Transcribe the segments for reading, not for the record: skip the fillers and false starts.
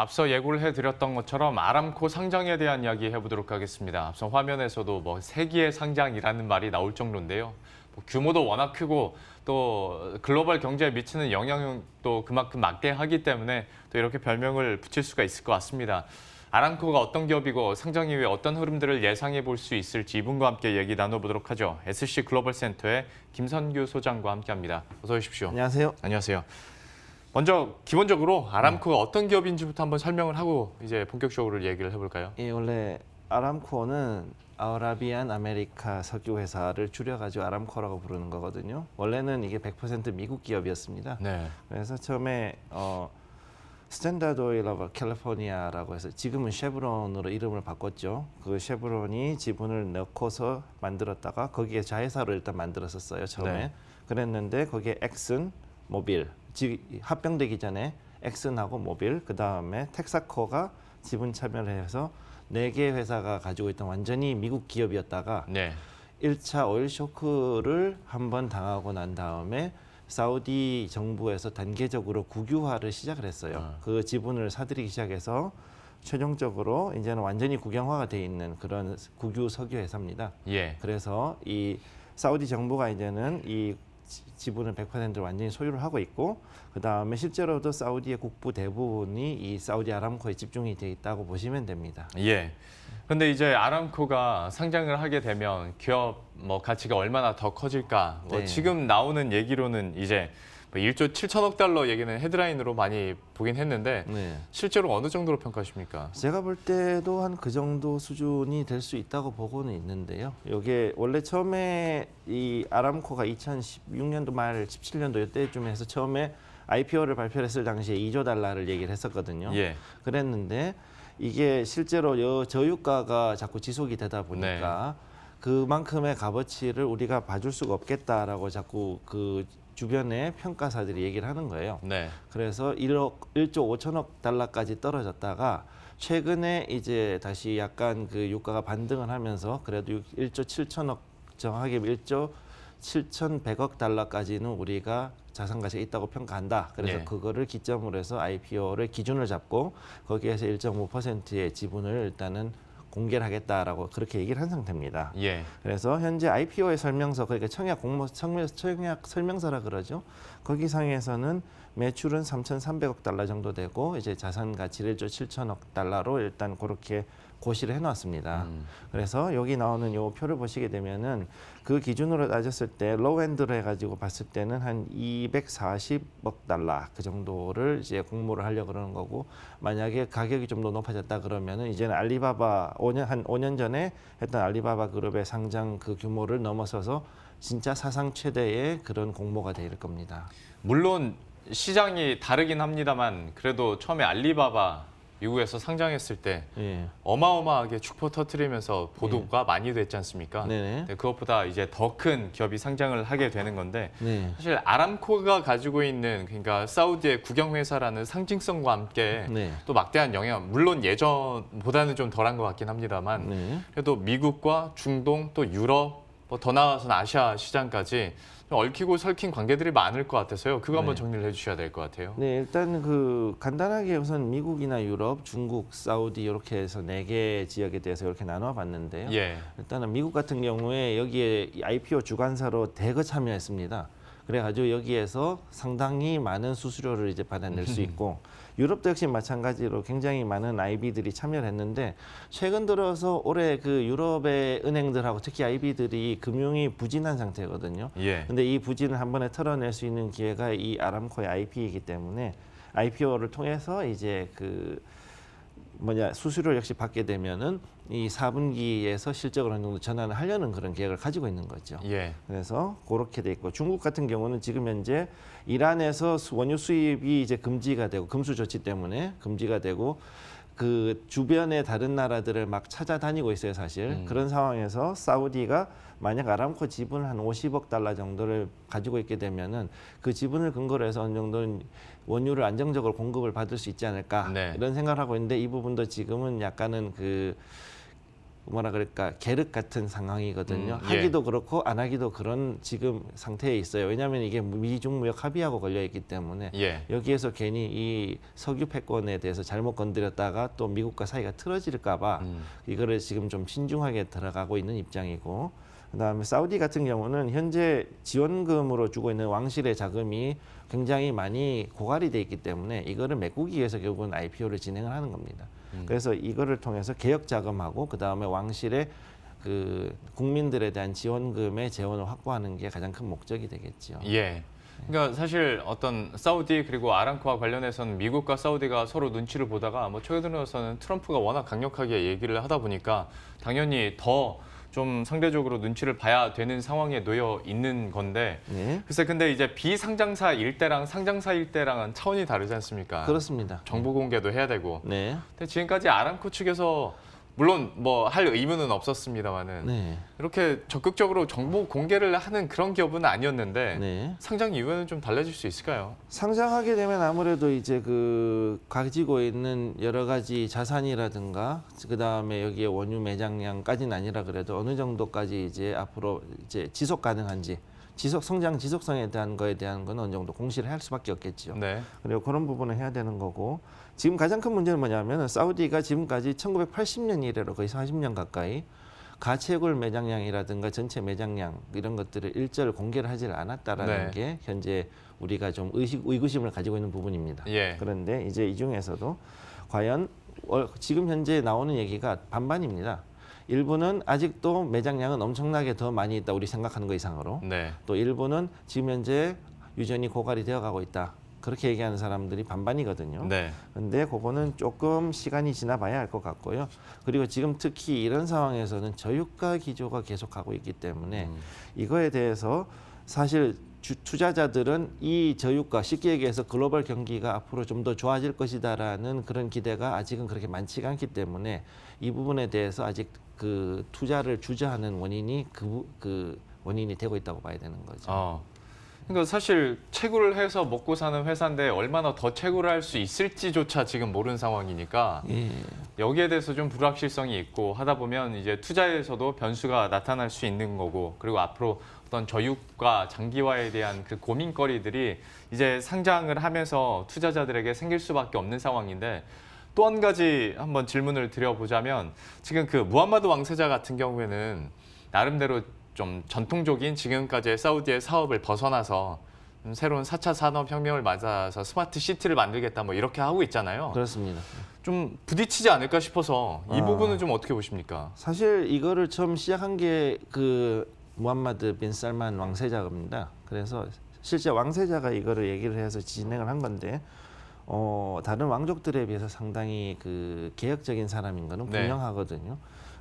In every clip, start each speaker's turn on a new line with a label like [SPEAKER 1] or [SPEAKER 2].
[SPEAKER 1] 앞서 예고를 해드렸던 것처럼 아람코 상장에 대한 이야기 해보도록 하겠습니다. 앞서 화면에서도 세기의 상장이라는 말이 나올 정도인데요. 규모도 워낙 크고 또 글로벌 경제에 미치는 영향도 그만큼 막대하기 때문에 또 이렇게 별명을 붙일 수가 있을 것 같습니다. 아람코가 어떤 기업이고 상장 이후에 어떤 흐름들을 예상해 볼 수 있을지 이분과 함께 얘기 나눠보도록 하죠. SC 글로벌 센터의 김선규 소장과 함께합니다. 어서 오십시오.
[SPEAKER 2] 안녕하세요.
[SPEAKER 1] 안녕하세요. 먼저 기본적으로 아람코가 어떤 기업인지부터 한번 설명을 하고 이제 본격적으로 얘기를 해볼까요?
[SPEAKER 2] 예, 원래 아람코는 아라비안 아메리카 석유 회사를 줄여가지고 아람코라고 부르는 거거든요. 원래는 이게 100% 미국 기업이었습니다.
[SPEAKER 1] 네.
[SPEAKER 2] 그래서 처음에 스탠다드 오일 오브 캘리포니아라고 해서 지금은 쉐브론으로 이름을 바꿨죠. 그 쉐브론이 지분을 넣고서 만들었다가 거기에 자회사로 일단 만들었었어요. 처음에.
[SPEAKER 1] 네.
[SPEAKER 2] 그랬는데 거기에 엑슨, 모빌, 합병되기 전에 엑슨하고 모빌, 그 다음에 텍사코가 지분 참여를 해서 4개 회사가 가지고 있던 완전히 미국 기업이었다가
[SPEAKER 1] 네.
[SPEAKER 2] 1차 오일 쇼크를 한번 당하고 난 다음에 사우디 정부에서 단계적으로 국유화를 시작을 했어요. 그 지분을 사들이기 시작해서 최종적으로 이제는 완전히 국영화가 돼 있는 그런 국유 석유 회사입니다.
[SPEAKER 1] 예.
[SPEAKER 2] 그래서 이 사우디 정부가 이제는 이 지분을 100%를 완전히 소유를 하고 있고, 그 다음에 실제로도 사우디의 국부 대부분이 이 사우디 아람코에 집중이 돼 있다고 보시면 됩니다.
[SPEAKER 1] 예. 근데 이제 아람코가 상장을 하게 되면 기업 가치가 얼마나 더 커질까?
[SPEAKER 2] 네.
[SPEAKER 1] 지금 나오는 얘기로는 이제 1조 7천억 달러 얘기는 헤드라인으로 많이 보긴 했는데
[SPEAKER 2] 네.
[SPEAKER 1] 실제로 어느 정도로 평가하십니까?
[SPEAKER 2] 제가 볼 때도 한 그 정도 수준이 될 수 있다고 보고는 있는데요. 이게 원래 처음에 이 아람코가 2016년도 말 17년도 이때쯤에 해서 처음에 IPO를 발표했을 당시에 2조 달러를 얘기를 했었거든요.
[SPEAKER 1] 예.
[SPEAKER 2] 그랬는데 이게 실제로 저유가가 자꾸 지속이 되다 보니까 그만큼의 값어치를 우리가 봐줄 수가 없겠다라고 자꾸 그 주변의 평가사들이 얘기를 하는 거예요.
[SPEAKER 1] 네.
[SPEAKER 2] 그래서 1조 5천억 달러까지 떨어졌다가 최근에 이제 다시 약간 그 유가가 반등을 하면서 그래도 1조 7천억, 정확하게 1조 7,100억 달러까지는 우리가 자산 가치가 있다고 평가한다. 그래서
[SPEAKER 1] 예.
[SPEAKER 2] 그거를 기점으로 해서 IPO를 기준을 잡고 거기에서 1.5%의 지분을 일단은 공개를 하겠다라고 그렇게 얘기를 한 상태입니다.
[SPEAKER 1] 예.
[SPEAKER 2] 그래서 현재 IPO의 설명서, 그러니까 청약 설명서라 그러죠. 거기 상에서는 매출은 3,300억 달러 정도 되고 이제 자산 가치를 1조 7천억 달러로 일단 그렇게 고시를 해놨습니다. 그래서 여기 나오는 요 표를 보시게 되면은 그 기준으로 따졌을 때 로우엔드로 해가지고 봤을 때는 한 240억 달러 그 정도를 이제 공모를 하려고 그러는 거고, 만약에 가격이 좀 더 높아졌다 그러면은 이제는 알리바바 한 5년 전에 했던 알리바바 그룹의 상장 그 규모를 넘어서서 진짜 사상 최대의 그런 공모가 될 겁니다.
[SPEAKER 1] 물론 시장이 다르긴 합니다만 그래도 처음에 알리바바 미국에서 상장했을 때
[SPEAKER 2] 예.
[SPEAKER 1] 어마어마하게 축포 터트리면서 보도가 많이 됐지 않습니까?
[SPEAKER 2] 네네.
[SPEAKER 1] 근데 그것보다 이제 더 큰 기업이 상장을 하게 되는 건데
[SPEAKER 2] 네.
[SPEAKER 1] 사실 아람코가 가지고 있는 그러니까 사우디의 국영회사라는 상징성과 함께
[SPEAKER 2] 네.
[SPEAKER 1] 또 막대한 영향, 물론 예전보다는 좀 덜한 것 같긴 합니다만
[SPEAKER 2] 네.
[SPEAKER 1] 그래도 미국과 중동 또 유럽 더 나아가서는 아시아 시장까지 좀 얽히고 설킨 관계들이 많을 것 같아서요. 그거 한번 정리를 해주셔야 될 것 같아요.
[SPEAKER 2] 네, 일단 그 간단하게 우선 미국이나 유럽, 중국, 사우디 이렇게 해서 4개 지역에 대해서 이렇게 나눠 봤는데요.
[SPEAKER 1] 예.
[SPEAKER 2] 일단은 미국 같은 경우에 여기에 IPO 주관사로 대거 참여했습니다. 그래가지고 여기에서 상당히 많은 수수료를 이제 받아낼 수 있고, 유럽도 역시 마찬가지로 굉장히 많은 IB들이 참여를 했는데, 최근 들어서 올해 그 유럽의 은행들하고 특히 IB들이 금융이 부진한 상태거든요.
[SPEAKER 1] 예.
[SPEAKER 2] 근데 이 부진을 한 번에 털어낼 수 있는 기회가 이 아람코의 IP이기 때문에 IPO를 통해서 이제 그 수수료를 역시 받게 되면은 이 4분기에서 실적으로 어느 정도 전환을 하려는 그런 계획을 가지고 있는 거죠.
[SPEAKER 1] 예.
[SPEAKER 2] 그래서 그렇게 돼 있고, 중국 같은 경우는 지금 현재 이란에서 원유 수입이 이제 금지가 되고 금수 조치 때문에 금지가 되고 그 주변의 다른 나라들을 막 찾아다니고 있어요, 사실. 그런 상황에서 사우디가 만약 아람코 지분을 한 50억 달러 정도를 가지고 있게 되면은 그 지분을 근거로 해서 어느 정도는 원유를 안정적으로 공급을 받을 수 있지 않을까,
[SPEAKER 1] 네.
[SPEAKER 2] 이런 생각을 하고 있는데, 이 부분도 지금은 약간은 뭐라 그럴까 계륵 같은 상황이거든요.
[SPEAKER 1] 예.
[SPEAKER 2] 하기도 그렇고 안 하기도 그런 지금 상태에 있어요. 왜냐하면 이게 미중 무역 합의하고 걸려 있기 때문에
[SPEAKER 1] 예.
[SPEAKER 2] 여기에서 괜히 이 석유 패권에 대해서 잘못 건드렸다가 또 미국과 사이가 틀어질까봐 이거를 지금 좀 신중하게 들어가고 있는 입장이고, 그다음에 사우디 같은 경우는 현재 지원금으로 주고 있는 왕실의 자금이 굉장히 많이 고갈이 돼 있기 때문에 이거를 메꾸기 위해서 결국은 IPO를 진행을 하는 겁니다. 그래서 이거를 통해서 개혁 자금하고 그다음에 왕실의 그 국민들에 대한 지원금의 재원을 확보하는 게 가장 큰 목적이 되겠죠.
[SPEAKER 1] 예. 그러니까 사실 어떤 사우디 그리고 아람코와 관련해서는 미국과 사우디가 서로 눈치를 보다가 뭐 최근 들어서는 트럼프가 워낙 강력하게 얘기를 하다 보니까 당연히 더 좀 상대적으로 눈치를 봐야 되는 상황에 놓여 있는 건데,
[SPEAKER 2] 네.
[SPEAKER 1] 글쎄 근데 이제 비상장사일 때랑 상장사일 때랑은 차원이 다르지 않습니까?
[SPEAKER 2] 그렇습니다.
[SPEAKER 1] 정보 공개도 해야 되고.
[SPEAKER 2] 네.
[SPEAKER 1] 근데 지금까지 아람코 측에서 물론 뭐 할 의무는 없었습니다만은
[SPEAKER 2] 네.
[SPEAKER 1] 이렇게 적극적으로 정보 공개를 하는 그런 기업은 아니었는데
[SPEAKER 2] 네.
[SPEAKER 1] 상장 이후에는 좀 달라질 수 있을까요?
[SPEAKER 2] 상장하게 되면 아무래도 이제 그 가지고 있는 여러 가지 자산이라든가 그다음에 여기에 원유 매장량까지는 아니라 그래도 어느 정도까지 이제 앞으로 이제 지속 가능한지 성장 지속성에 대한 거에 대한 건 어느 정도 공시를 할 수밖에 없겠죠.
[SPEAKER 1] 네.
[SPEAKER 2] 그리고 그런 부분을 해야 되는 거고, 지금 가장 큰 문제는 뭐냐면 사우디가 지금까지 1980년 이래로 거의 40년 가까이 가채굴 매장량이라든가 전체 매장량 이런 것들을 일절 공개를 하지 않았다라는
[SPEAKER 1] 네.
[SPEAKER 2] 게 현재 우리가 좀 의구심을 가지고 있는 부분입니다.
[SPEAKER 1] 예.
[SPEAKER 2] 그런데 이제 이 중에서도 과연 지금 현재 나오는 얘기가 반반입니다. 일부는 아직도 매장량은 엄청나게 더 많이 있다, 우리 생각하는 것 이상으로.
[SPEAKER 1] 네.
[SPEAKER 2] 또 일부는 지금 현재 유전이 고갈이 되어가고 있다, 그렇게 얘기하는 사람들이 반반이거든요.
[SPEAKER 1] 네.
[SPEAKER 2] 근데 그거는 조금 시간이 지나봐야 할 것 같고요. 그리고 지금 특히 이런 상황에서는 저유가 기조가 계속하고 있기 때문에 이거에 대해서 사실 투자자들은 이 저유가, 쉽게 얘기해서 글로벌 경기가 앞으로 좀 더 좋아질 것이다라는 그런 기대가 아직은 그렇게 많지가 않기 때문에 이 부분에 대해서 아직 그 투자를 주저하는 원인이 그 원인이 되고 있다고 봐야 되는 거죠.
[SPEAKER 1] 그러니까 사실 채굴을 해서 먹고 사는 회사인데 얼마나 더 채굴을 할 수 있을지조차 지금 모르는 상황이니까
[SPEAKER 2] 예.
[SPEAKER 1] 여기에 대해서 좀 불확실성이 있고 하다 보면 이제 투자에서도 변수가 나타날 수 있는 거고, 그리고 앞으로 어떤 저유가 장기화에 대한 그 고민거리들이 이제 상장을 하면서 투자자들에게 생길 수밖에 없는 상황인데, 또 한 가지 한번 질문을 드려보자면 지금 그 무함마드 왕세자 같은 경우에는 나름대로 좀 전통적인 지금까지의 사우디의 사업을 벗어나서 새로운 4차 산업혁명을 맞아서 스마트 시티를 만들겠다 뭐 이렇게 하고 있잖아요.
[SPEAKER 2] 그렇습니다.
[SPEAKER 1] 좀 부딪히지 않을까 싶어서 이 부분은 좀 어떻게 보십니까?
[SPEAKER 2] 사실 이거를 처음 시작한 게 그 무함마드 빈 살만 왕세자입니다. 그래서 실제 왕세자가 이거를 얘기를 해서 진행을 한 건데, 다른 왕족들에 비해서 상당히 그 개혁적인 사람인 거는
[SPEAKER 1] 네.
[SPEAKER 2] 분명하거든요.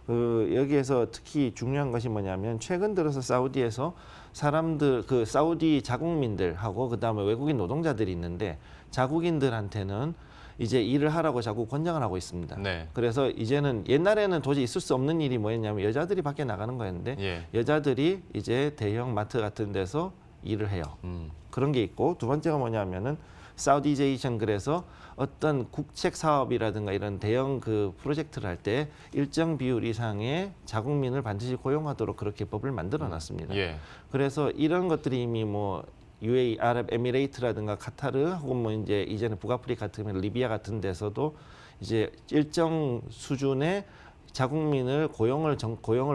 [SPEAKER 2] 여기에서 특히 중요한 것이 뭐냐면 최근 들어서 사우디에서 사람들, 그 사우디 자국민들하고 그다음에 외국인 노동자들이 있는데 자국인들한테는 이제 일을 하라고 자꾸 권장을 하고 있습니다.
[SPEAKER 1] 네.
[SPEAKER 2] 그래서 이제는 옛날에는 도저히 있을 수 없는 일이 뭐였냐면 여자들이 밖에 나가는 거였는데
[SPEAKER 1] 예.
[SPEAKER 2] 여자들이 이제 대형 마트 같은 데서 일을 해요. 그런 게 있고, 두 번째가 뭐냐면은 사우디제이션, 그래서 어떤 국책 사업이라든가 이런 대형 그 프로젝트를 할 때 일정 비율 이상의 자국민을 반드시 고용하도록 그렇게 법을 만들어 놨습니다.
[SPEAKER 1] 예.
[SPEAKER 2] 그래서 이런 것들이 이미 뭐 UAE, 아랍에미레이트라든가 카타르 혹은 뭐 이제 이제는 북아프리카 같은 리비아 같은 데서도 이제 일정 수준의 자국민을 고용을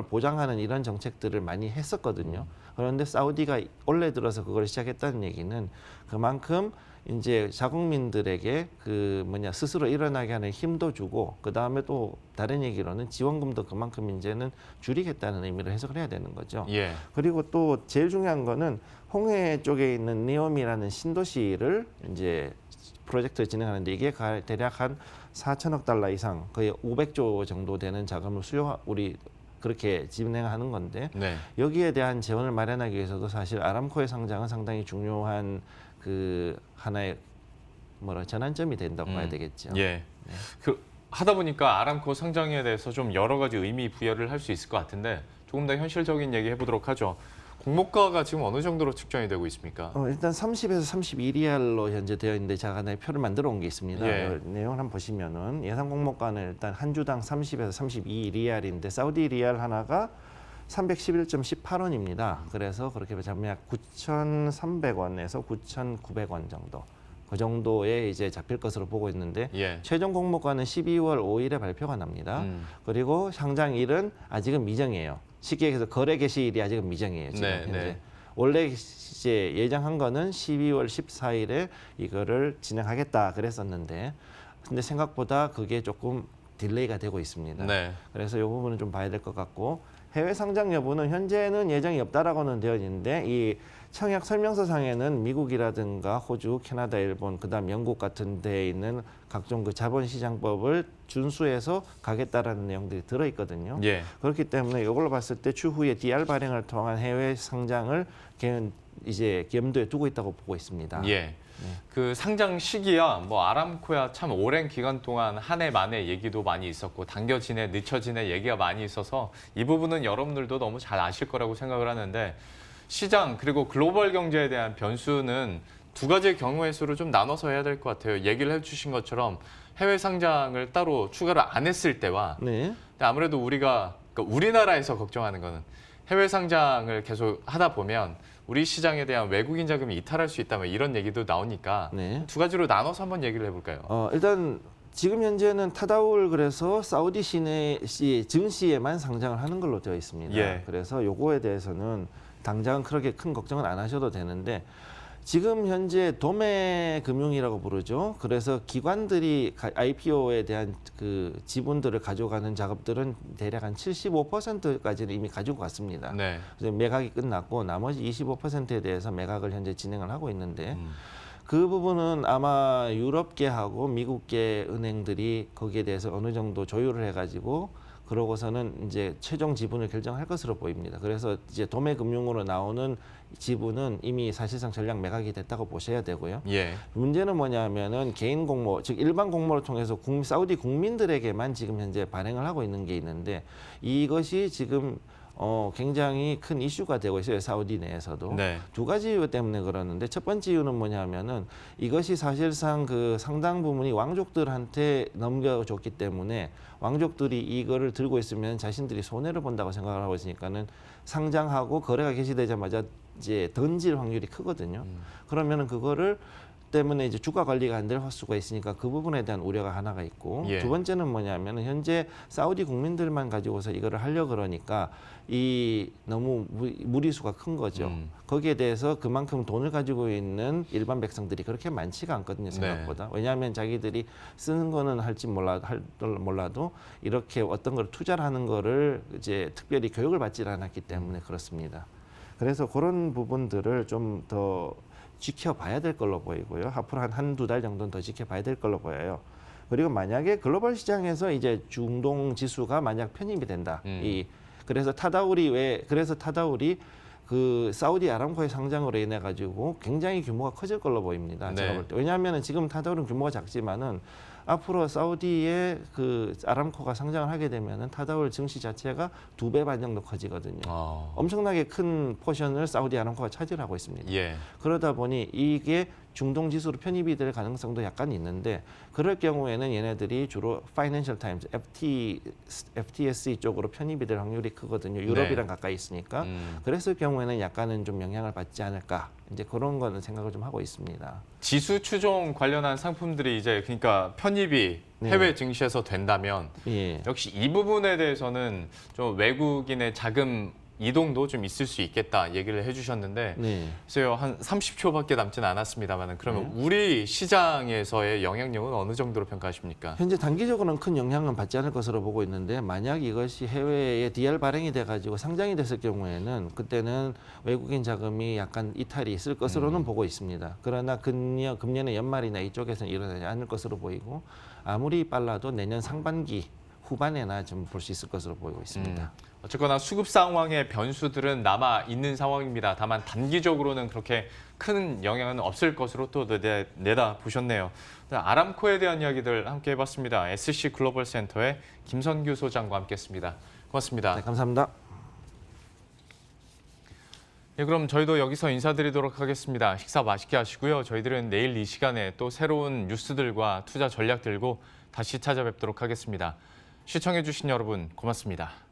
[SPEAKER 2] 보장하는 이런 정책들을 많이 했었거든요. 그런데 사우디가 올해 들어서 그걸 시작했다는 얘기는 그만큼 이제 자국민들에게 그 스스로 일어나게 하는 힘도 주고, 그 다음에 또 다른 얘기로는 지원금도 그만큼 이제는 줄이겠다는 의미로 해석을 해야 되는 거죠.
[SPEAKER 1] 예.
[SPEAKER 2] 그리고 또 제일 중요한 거는 홍해 쪽에 있는 니옴이라는 신도시를 이제 프로젝트를 진행하는데 이게 대략 한 4천억 달러 이상, 거의 500조 정도 되는 자금을 우리 그렇게 진행하는 건데,
[SPEAKER 1] 네.
[SPEAKER 2] 여기에 대한 재원을 마련하기 위해서도 사실 아람코의 상장은 상당히 중요한 그 하나의 전환점이 된다고 봐야 되겠죠.
[SPEAKER 1] 예. 그 하다 보니까 아람코 상장에 대해서 좀 여러 가지 의미 부여를 할 수 있을 것 같은데 조금 더 현실적인 얘기 해보도록 하죠. 공모가가 지금 어느 정도로 측정이 되고 있습니까?
[SPEAKER 2] 일단 30에서 32리알로 현재 되어 있는데 제가 하나의 표를 만들어 온 게 있습니다.
[SPEAKER 1] 예.
[SPEAKER 2] 내용을 한번 보시면은 예상 공모가는 일단 한 주당 30에서 32리알인데 사우디 리알 하나가 311.18원입니다. 그래서 그렇게 보자면 약 9,300원에서 9,900원 정도. 그 정도에 이제 잡힐 것으로 보고 있는데
[SPEAKER 1] 예.
[SPEAKER 2] 최종 공모가는 12월 5일에 발표가 납니다. 그리고 상장일은 아직은 미정이에요. 쉽게 해서 거래 개시일이 아직은 미정이에요. 지금
[SPEAKER 1] 네,
[SPEAKER 2] 현재.
[SPEAKER 1] 네.
[SPEAKER 2] 원래 이제 예정한 거는 12월 14일에 이거를 진행하겠다 그랬었는데 근데 생각보다 그게 조금 딜레이가 되고 있습니다.
[SPEAKER 1] 네.
[SPEAKER 2] 그래서 이 부분은 좀 봐야 될 것 같고 해외 상장 여부는 현재는 예정이 없다라고는 되어 있는데 이 청약 설명서상에는 미국이라든가 호주, 캐나다, 일본, 그다음 영국 같은 데에 있는 각종 그 자본시장법을 준수해서 가겠다라는 내용들이 들어 있거든요.
[SPEAKER 1] 예.
[SPEAKER 2] 그렇기 때문에 이걸로 봤을 때 추후에 DR 발행을 통한 해외 상장을 이제 염두에 두고 있다고 보고 있습니다.
[SPEAKER 1] 예. 그 상장 시기야 뭐 아람코야 참 오랜 기간 동안 한 해 만에 얘기도 많이 있었고 당겨지네 늦춰지네 얘기가 많이 있어서 이 부분은 여러분들도 너무 잘 아실 거라고 생각을 하는데 시장 그리고 글로벌 경제에 대한 변수는 두 가지의 경우의 수를 좀 나눠서 해야 될 것 같아요. 얘기를 해주신 것처럼 해외 상장을 따로 추가를 안 했을 때와
[SPEAKER 2] 네.
[SPEAKER 1] 근데 아무래도 우리가 그러니까 우리나라에서 걱정하는 거는 해외 상장을 계속 하다 보면 우리 시장에 대한 외국인 자금이 이탈할 수 있다면 이런 얘기도 나오니까
[SPEAKER 2] 네.
[SPEAKER 1] 두 가지로 나눠서 한번 얘기를 해볼까요?
[SPEAKER 2] 일단 지금 현재는 타다울 그래서 사우디 시내 증시에만 상장을 하는 걸로 되어 있습니다.
[SPEAKER 1] 예.
[SPEAKER 2] 그래서 요거에 대해서는 당장은 그렇게 큰 걱정은 안 하셔도 되는데 지금 현재 도매 금융이라고 부르죠. 그래서 기관들이 IPO에 대한 그 지분들을 가져가는 작업들은 대략 한 75%까지는 이미 가지고 갔습니다.
[SPEAKER 1] 네.
[SPEAKER 2] 그래서 매각이 끝났고 나머지 25%에 대해서 매각을 현재 진행을 하고 있는데 그 부분은 아마 유럽계하고 미국계 은행들이 거기에 대해서 어느 정도 조율을 해가지고 그러고서는 이제 최종 지분을 결정할 것으로 보입니다. 그래서 이제 도매 금융으로 나오는 지분은 이미 사실상 전량 매각이 됐다고 보셔야 되고요.
[SPEAKER 1] 예.
[SPEAKER 2] 문제는 뭐냐면은 개인 공모, 즉 일반 공모를 통해서 사우디 국민들에게만 지금 현재 발행을 하고 있는 게 있는데 이것이 지금 굉장히 큰 이슈가 되고 있어요. 사우디 내에서도.
[SPEAKER 1] 네.
[SPEAKER 2] 두 가지 이유 때문에 그러는데 첫 번째 이유는 뭐냐면은 이것이 사실상 그 상당 부분이 왕족들한테 넘겨줬기 때문에 왕족들이 이거를 들고 있으면 자신들이 손해를 본다고 생각을 하고 있으니까는 상장하고 거래가 개시되자마자 이제 던질 확률이 크거든요. 그러면은 그거를 때문에 이제 주가 관리가 안 될 수가 있으니까 그 부분에 대한 우려가 하나가 있고
[SPEAKER 1] 예.
[SPEAKER 2] 두 번째는 뭐냐면 현재 사우디 국민들만 가지고서 이거를 하려 그러니까 이 너무 무리수가 큰 거죠. 거기에 대해서 그만큼 돈을 가지고 있는 일반 백성들이 그렇게 많지가 않거든요, 생각보다.
[SPEAKER 1] 네.
[SPEAKER 2] 왜냐하면 자기들이 쓰는 거는 할지 몰라도 이렇게 어떤 걸 투자를 하는 거를 이제 특별히 교육을 받지 않았기 때문에 그렇습니다. 그래서 그런 부분들을 좀 더 지켜봐야 될 걸로 보이고요. 앞으로 한두 달 정도는 더 지켜봐야 될 걸로 보여요. 그리고 만약에 글로벌 시장에서 이제 중동 지수가 만약 편입이 된다. 그래서 타다울이 그 사우디 아람코의 상장으로 인해 가지고 굉장히 규모가 커질 걸로 보입니다.
[SPEAKER 1] 네.
[SPEAKER 2] 제가 볼 때. 왜냐하면 지금 타다울은 규모가 작지만은 앞으로 사우디의 그 아람코가 상장을 하게 되면은 타다울 증시 자체가 2배 반 정도 커지거든요. 엄청나게 큰 포션을 사우디 아람코가 차지하고 있습니다.
[SPEAKER 1] 예.
[SPEAKER 2] 그러다 보니 이게 중동 지수로 편입이 될 가능성도 약간 있는데 그럴 경우에는 얘네들이 주로 Financial Times, FTSE 쪽으로 편입이 될 확률이 크거든요. 유럽이랑 가까이 있으니까. 그랬을 경우에는 약간은 좀 영향을 받지 않을까. 이제 그런 거는 생각을 좀 하고 있습니다.
[SPEAKER 1] 지수 추종 관련한 상품들이 이제 그러니까 편입이 해외 증시에서 된다면
[SPEAKER 2] 예.
[SPEAKER 1] 역시 이 부분에 대해서는 좀 외국인의 자금 이동도 좀 있을 수 있겠다 얘기를 해주셨는데
[SPEAKER 2] 네.
[SPEAKER 1] 글쎄요 한 30초밖에 남지는 않았습니다만 그러면 우리 시장에서의 영향력은 어느 정도로 평가하십니까?
[SPEAKER 2] 현재 단기적으로는 큰 영향은 받지 않을 것으로 보고 있는데 만약 이것이 해외에 DR 발행이 돼가지고 상장이 됐을 경우에는 그때는 외국인 자금이 약간 이탈이 있을 것으로는 보고 있습니다. 그러나 금년의 연말이나 이쪽에서는 일어나지 않을 것으로 보이고 아무리 빨라도 내년 상반기 후반에나 좀 볼 수 있을 것으로 보이고 있습니다.
[SPEAKER 1] 어쨌거나 수급 상황의 변수들은 남아 있는 상황입니다. 다만 단기적으로는 그렇게 큰 영향은 없을 것으로 또 내다 보셨네요. 아람코에 대한 이야기들 함께 해봤습니다. SC 글로벌 센터의 김선규 소장과 함께했습니다. 고맙습니다.
[SPEAKER 2] 네, 감사합니다.
[SPEAKER 1] 예, 그럼 저희도 여기서 인사드리도록 하겠습니다. 식사 맛있게 하시고요. 저희들은 내일 이 시간에 또 새로운 뉴스들과 투자 전략 들고 다시 찾아뵙도록 하겠습니다. 시청해주신 여러분 고맙습니다.